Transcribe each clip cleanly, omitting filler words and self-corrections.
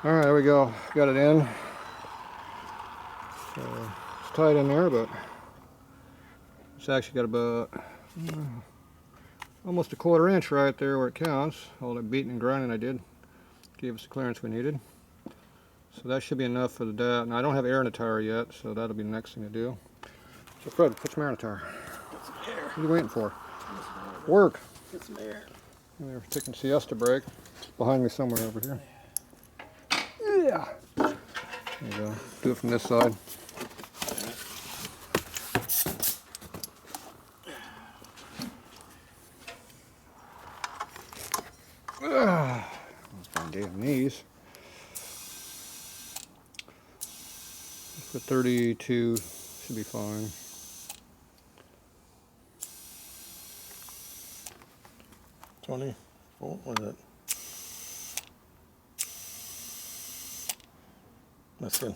Alright, there we go. Got it in. So it's tight in there, but it's actually got about almost a 1/4 inch right there where it counts. All that beating and grinding I did gave us the clearance we needed. So that should be enough for the dat. Now I don't have air in the tire yet, so that'll be the next thing to do. So Fred, put some air in the tire. Get some air. What are you waiting for? Work. Get some air. They're taking siesta break. It's behind me somewhere over here. Yeah. There you go. Do it from this side. Let's find damn knees. Put 32 should be fine. What was it? That's good.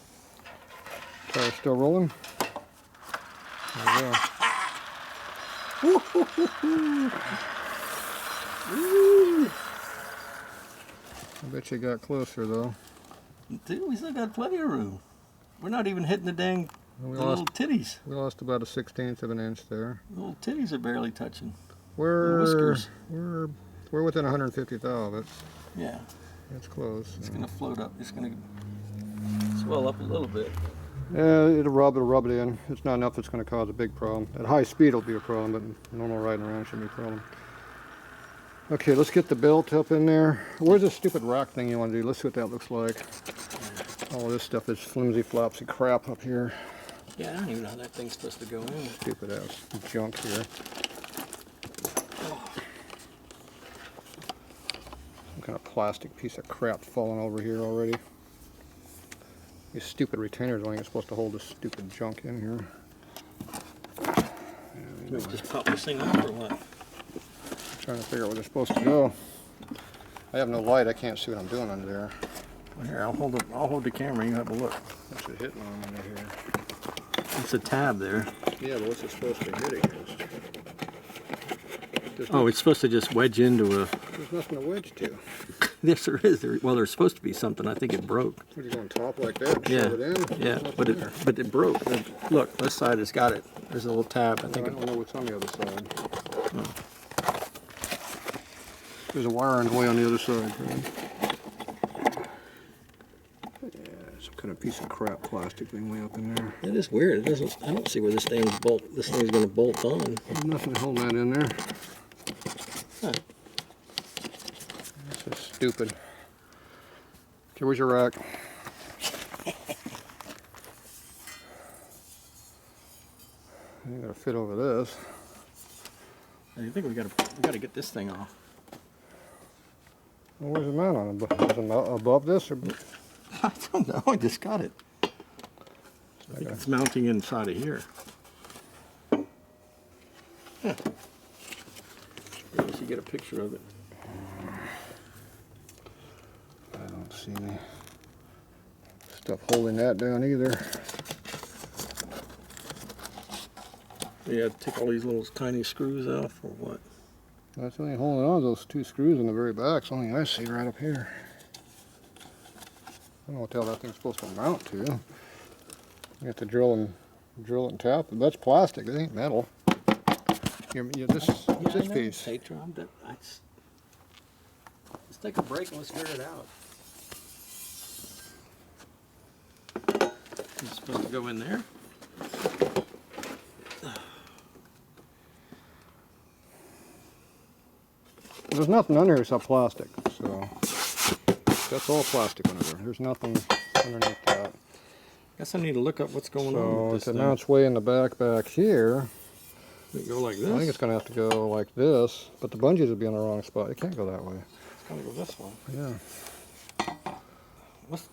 Tire still rolling. There we go. I bet you got closer though. Dude, we still got plenty of room. We're not even hitting the dang little titties. We lost about a 1/16 of an inch there. The little titties are barely touching. We're within 150 thou. Yeah. It's close. It's gonna float up. It's gonna swell up a little bit. Yeah, it'll rub it in. It's not enough that's going to cause a big problem. At high speed it'll be a problem, but normal riding around shouldn't be a problem. Okay, let's get the belt up in there. Where's this stupid rack thing you want to do? Let's see what that looks like. All this stuff is flimsy, flopsy crap up here. Yeah, I don't even know how that thing's supposed to go in. Stupid ass junk here. Some kind of plastic piece of crap falling over here already. These stupid retainers only supposed to hold this stupid junk in here. Anyway. Just pop this thing off or what? I'm trying to figure out where they're supposed to go. I have no light. I can't see what I'm doing under there. Well, here, I'll hold the camera. You have a look. What's it hitting on under here? It's a tab there. Yeah, but what's it supposed to be hitting? Oh, it's supposed to just wedge into a... There's nothing to wedge to. Yes, there is. Well, there's supposed to be something. I think it broke. What, are you going top like that? Yeah. Shove it in? Yeah, but it broke. Look, this side has got it. There's a little tab. I don't know what's on the other side. Oh. There's a wire in the way on the other side, right? Yeah, some kind of piece of crap plastic thing way up in there. It is weird. It doesn't. I don't see where this thing's going to bolt on. There's nothing holding that in there. Huh. This is stupid. Okay, where's your rack? You gotta fit over this. I think we gotta get this thing off. Well, where's the mount on it? Is it above this or? I don't know. I just got it. I think it's mounting inside of here. Huh. Let's see, get a picture of it. I don't see any stuff holding that down either. Yeah, take all these little tiny screws off or what? That's only holding on to those two screws in the very back. It's only I see right up here. I don't know what the hell that thing's supposed to mount to. You have to drill it and tap it. That's plastic. It ain't metal. This piece. Tatro, let's take a break and let's figure it out. It's supposed to go in there. There's nothing under here except plastic, so that's all plastic under there. There's nothing underneath that. Guess I need to look up what's going on with this So it thing. mounts way in the back here. It go like this? I think it's going to have to go like this, but the bungees would be in the wrong spot. It can't go that way. It's going to go this way. Yeah. Let's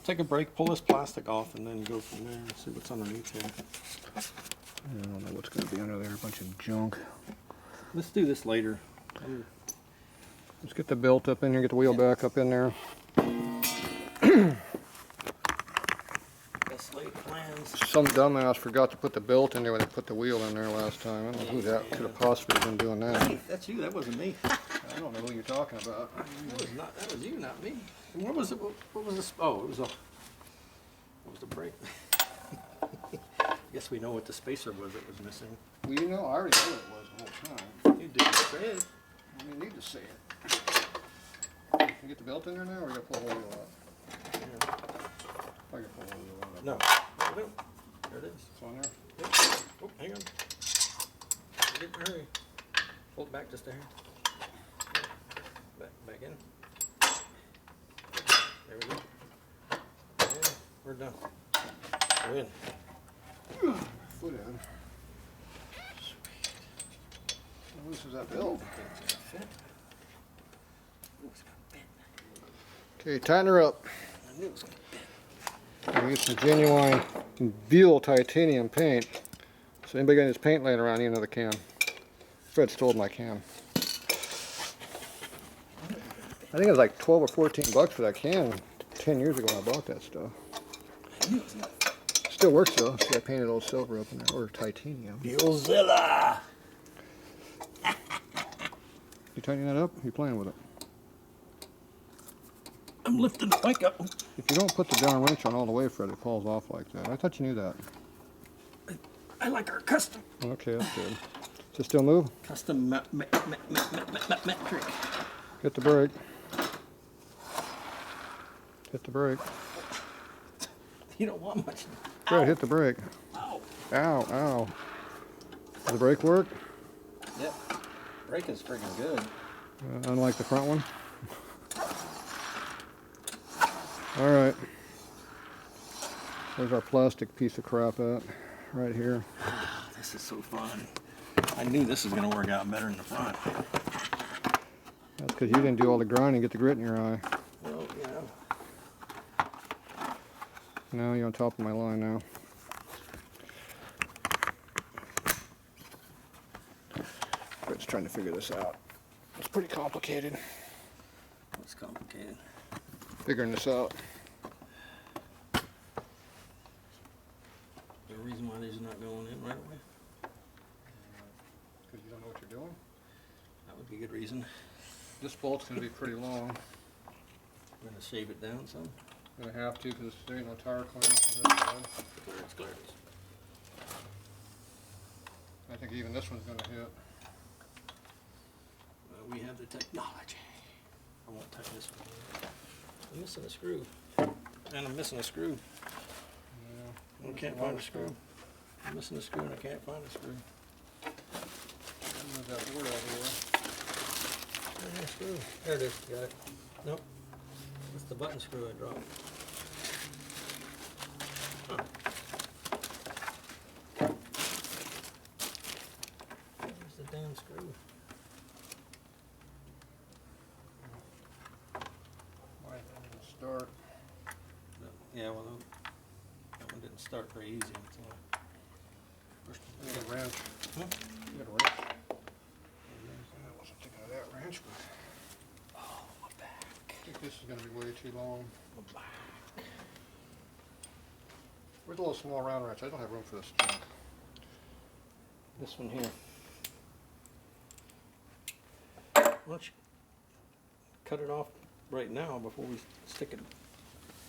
take a break, pull this plastic off, and then go from there and see what's underneath here. I don't know what's going to be under there. A bunch of junk. Let's do this later. Let's get the belt up in here, get the wheel back up in there. Best laid plans. Some dumbass forgot to put the belt in there when they put the wheel in there last time. I don't know who that could have possibly been doing that. That's you, that wasn't me. I don't know who you're talking about. That was you, not me. And what was it? What was this? Oh, it was the brake. I guess we know what the spacer was that was missing. Well, you know, I already knew it was the whole time. You didn't say it. You need to say it. Can you get the belt in there now, or you gotta pull the wheel out? Yeah. I can pull the wheel out. No. No. There it is. It's on there? Yep. Oh, hang on. Get in a hurry. Pull it back just a hair. Back in. There we go. Yeah, we're done. We're in. Foot in. Sweet. How loose is that belt? Fit. Okay, tighten her up. I knew it was gonna fit. I'm using some genuine buell titanium paint. So anybody got his paint laying around, need another can. Fred stole my can. I think it was like 12 or 14 bucks for that can 10 years ago when I bought that stuff. Still works though. See, I painted old silver up in there, or titanium. Buellzilla! You tightening that up? You playing with it? I'm lifting the bike up. If you don't put the darn wrench on all the way, Fred, it falls off like that. I thought you knew that. I like our custom. Okay, that's good. Does it still move? Custom metric. Hit the brake. Hit the brake. You don't want much. Fred, hit the brake. Ow. Ow, ow. Does the brake work? Yep. Brake is freaking good. Unlike the front one? Alright. There's our plastic piece of crap at, right here. This is so fun. I knew this was going to work out better in the front. That's because you didn't do all the grinding, get the grit in your eye. Well, yeah. Now you're on top of my line now. Fred's trying to figure this out. It's pretty complicated. It's complicated. Figuring this out. The reason why these are not going in right away? Because you don't know what you're doing? That would be a good reason. This bolt's going to be pretty long. I'm going to shave it down some. Going to have to because there ain't no tire clearance on this side. Clear. I think even this one's going to hit. We have the technology. I won't touch this one. I'm missing a screw. And I'm missing a screw. Yeah. I can't find a screw. I'm missing a screw and I can't find a screw. Move that board out of the way. There's no screw. There it is. Got it. Nope. That's the button screw I dropped. Huh. Where's the damn screw? Why didn't it start? Yeah, well, that one didn't start very easy. So First, you got a wrench. Huh? You got a wrench? I wasn't thinking of that wrench, but Oh, my back. I think this is going to be way too long. My back. Where's the little small round wrench? I don't have room for this junk. This one here. Why don't you cut it off right now before we stick it?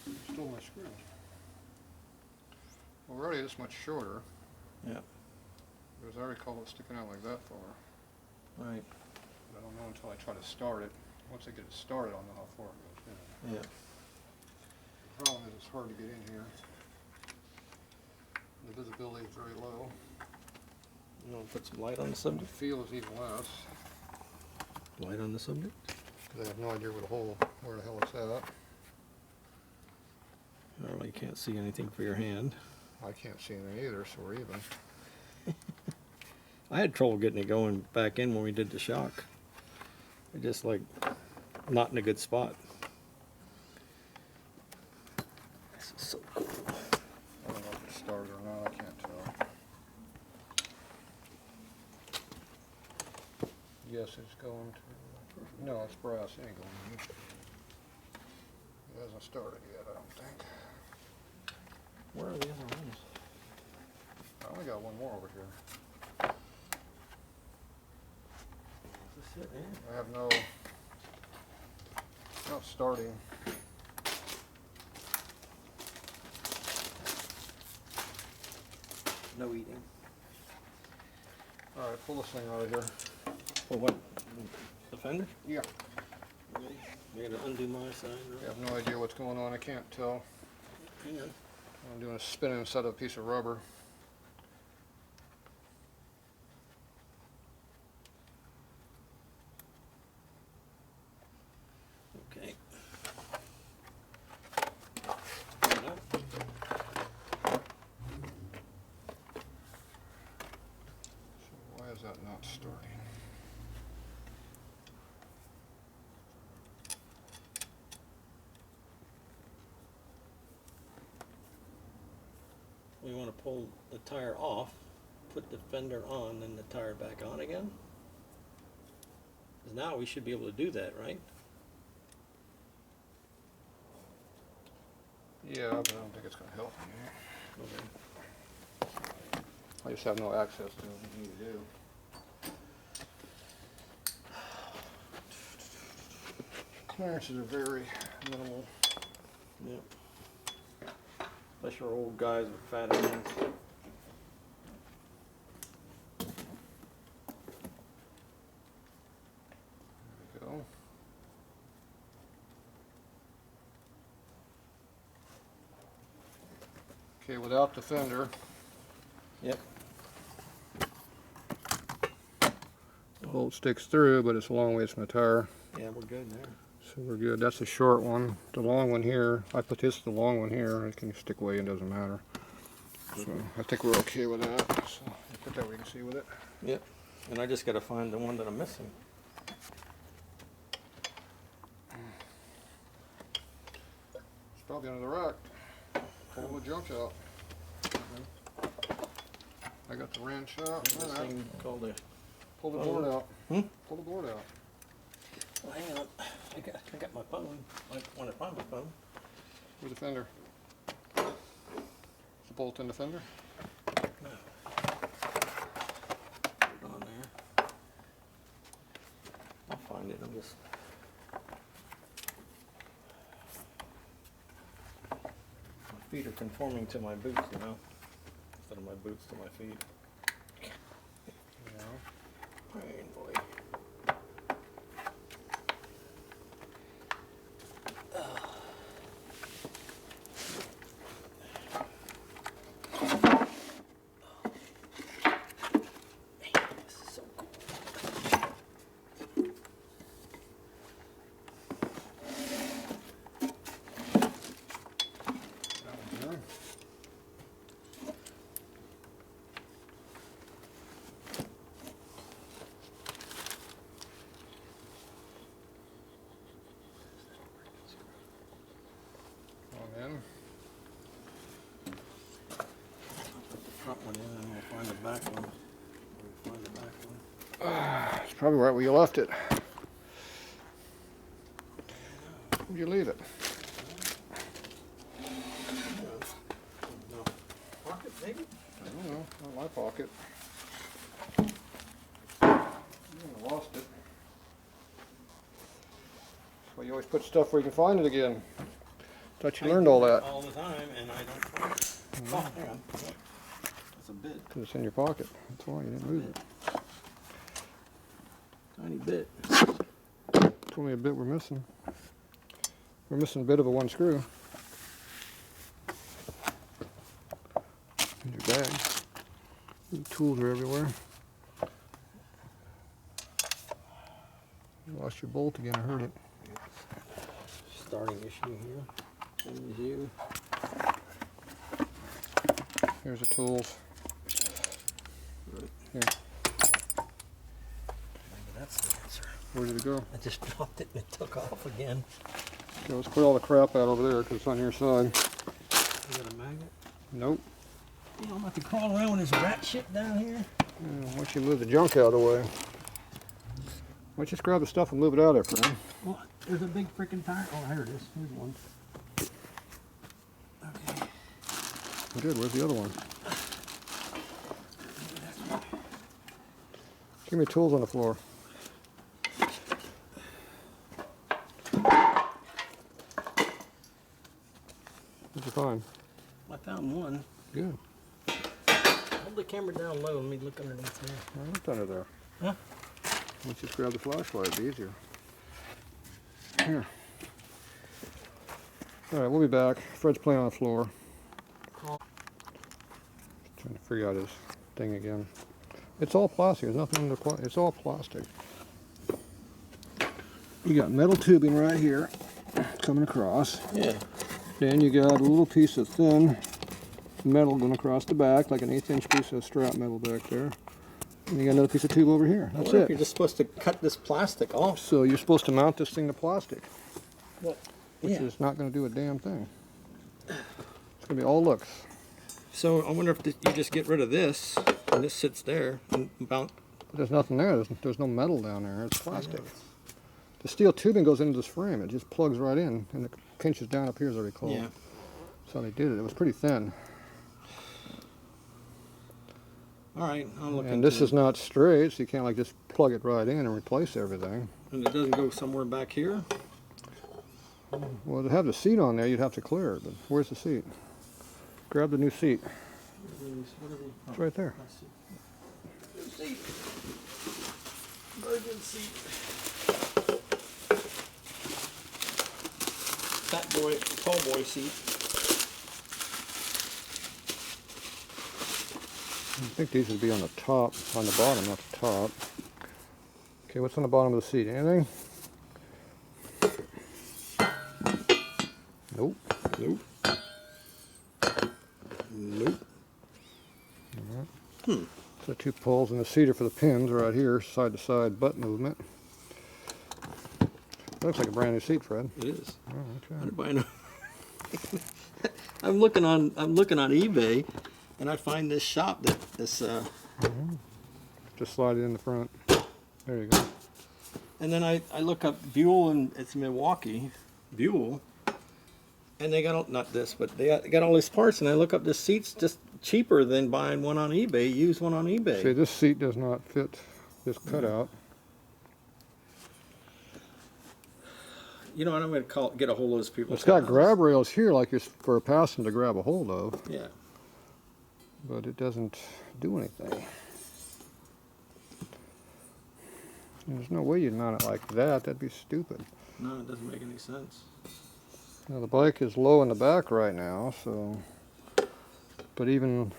You stole my screws. Well, we're already this much shorter. Yeah. Because I recall it sticking out like that far. Right. But I don't know until I try to start it. Once I get it started, I'll know how far it goes in. Yeah. The problem is it's hard to get in here. The visibility is very low. You want to put some light on the The subject? feel is even less. Light on the subject? Because I have no idea where the hell it's at. Well, you can't see anything for your hand. I can't see anything either, so we're even. I had trouble getting it going back in when we did the shock. It just like not in a good spot. This is so cool. I don't know if it started or not, I can't tell. Yes, it's going to. No, it's brass, it ain't going in. It hasn't started yet, I don't think. Where are the other ones? I only got one more over here. Is this sit here. I have no, not starting. No eating. All right, pull this thing out of here. For what? The fender? Yeah. Okay. I gotta undo my side. I have no idea what's going on. I can't tell. Hang on. I'm doing a spin inside of a piece of rubber. Okay. So why is that not starting? We want to pull the tire off, put the fender on, then the tire back on again? Because now we should be able to do that, right? Yeah, but I don't think it's going to help me. Okay. I just have no access to what I need to do. Clearances are very minimal. Yep. Unless you're old guys with fat hands. There we go. Okay, without the fender, Yep. the bolt sticks through, but it's a long ways from the tire. Yeah, we're good there. So we're good. That's a short one. The long one here, I put this, the long one here, it can stick away and doesn't matter. So I think we're okay with that. So I'll put that where you can see with it. Yep. And I just got to find the one that I'm missing. It's probably under the rack. Pull the junk out. I got the wrench out. This thing called a... Pull the board out. Hmm? Pull the board out. Well, hang on. I got my phone. I want to find my phone. Where's the fender? Is the bolt in the fender? No. Put it on there. I'll find it. I'm just... My feet are conforming to my boots, you know? Instead of my boots to my feet. Yeah. Pain, boy. In. Front one in, and we'll find the back one. We'll find the back one. It's probably right where you left it. Where'd you leave it? No. Pocket, maybe? I don't know. Not my pocket. I lost it. Well, you always put stuff where you can find it again. Thought you learned all that. All the time, and I don't find it. Oh, hang on. That's a bit. Because it's in your pocket. That's why you didn't lose it. Tiny bit. It's only a bit we're missing. We're missing a bit of a one screw. In your bag. Your tools are everywhere. You lost your bolt again. I heard it. Starting issue here. Same as you. Here's the tools. Right. Here. Maybe that's the answer. Where did it go? I just dropped it and it took off again. Okay, let's clear all the crap out over there because it's on your side. You got a magnet? Nope. You know, I'm about to crawl around with this rat shit down here. Yeah, why don't you move the junk out of the way? Why don't you just grab the stuff and move it out of there, friend? What? There's a big freaking tire. Oh, here it is. Here's one. Okay. Good, where's the other one? Give me tools on the floor. What'd you find? I found one. Good. Hold the camera down low. Let me look underneath here. I looked under there. Huh? Let's just grab the flashlight. It'd be easier. Here. All right, we'll be back. Fred's playing on the floor. Trying to figure out his thing again. It's all plastic. There's nothing under plastic. It's all plastic. You got metal tubing right here coming across. Yeah. Then you got a little piece of thin metal going across the back, like an 1/8" piece of strap metal back there. And you got another piece of tube over here. That's You're it. just supposed to cut this plastic off. So you're supposed to mount this thing to plastic, What? which is not going to do a damn thing. It's going to be all looks. So I wonder if you just get rid of this, and this sits there, and mount. There's nothing there. There's no metal down there. It's plastic. The steel tubing goes into this frame. It just plugs right in, and it pinches down up here, as I recall. Yeah. That's how they did it. It was pretty thin. All right, I'll look And into this it. is not straight, so you can't like just plug it right in and replace everything. And it doesn't go somewhere back here? Well, to have the seat on there, you'd have to clear it. But where's the seat? Grab the new seat. It's right there. New seat. Virgin seat. Fat boy, tall boy seat. I think these would be on the top, on the bottom, not the top. Okay, what's on the bottom of the seat? Anything? Nope. Nope. Nope. So 2 pulls, and the seat are for the pins right here, side to side butt movement. Looks like a brand new seat, Fred. It is. Oh, I okay. didn't buy no. I'm looking on eBay, and I find this shop that this. Just slide it in the front. There you go. And then I look up Buell, and it's Milwaukee, Buell, and they got not this, but they got all these parts. And I look up this seat's just cheaper than buying one on eBay, used one on eBay. See, this seat does not fit this cutout. You know what? I'm going to get a hold of those people. It's got grab rails here, like you're for a passenger to grab a hold of, Yeah. but it doesn't do anything. There's no way you'd mount it like that. That'd be stupid. No, it doesn't make any sense. Now the bike is low in the back right now, so. But even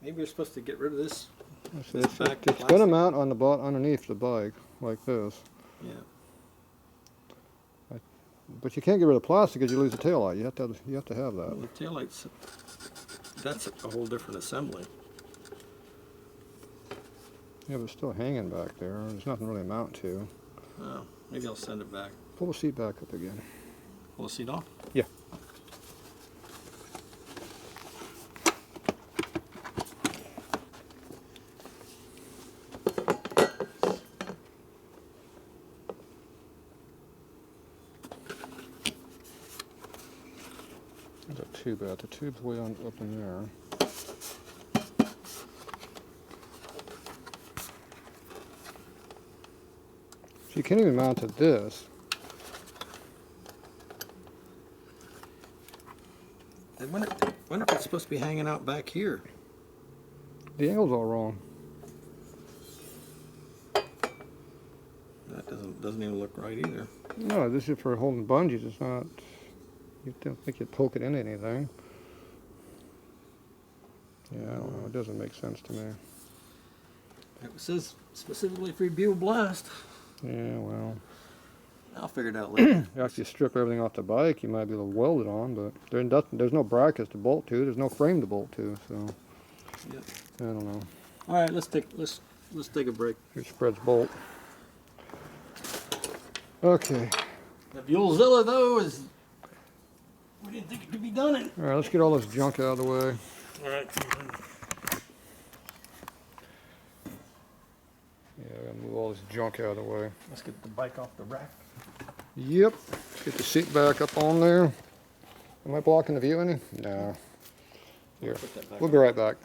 Maybe you're supposed to get rid of this. it's back going to plastic. mount on the underneath the bike like this. Yeah. But you can't get rid of plastic because you lose the taillight. You have to have that. Well, the taillights. That's a whole different assembly. Yeah, but it's still hanging back there. There's nothing really to mount to. Oh, maybe I'll send it back. Pull the seat back up again. Pull the seat off? Yeah. There's a tube out. The tube's way on up in there. So you can't even mount to this. I wonder if it's supposed to be hanging out back here. The angle's all wrong. That doesn't even look right either. No, this is for holding bungees. It's not. You don't think you'd poke it into anything. Yeah, I don't know. It doesn't make sense to me. It says specifically for Buell Blast. Yeah, well. I'll figure it out later. After you strip everything off the bike, you might be able to weld it on, but there's no brackets to bolt to. There's no frame to bolt to, so Yep. I don't know. All right, let's take a break. Here's Fred's bolt. Okay. The Buellzilla though is. We didn't think it could be done in. All right, let's get all this junk out of the way. All right. Yeah, I gotta move all this junk out of the way. Let's get the bike off the rack. Yep. Let's get the seat back up on there. Am I blocking the view any? No. Here. Put that back We'll be right back.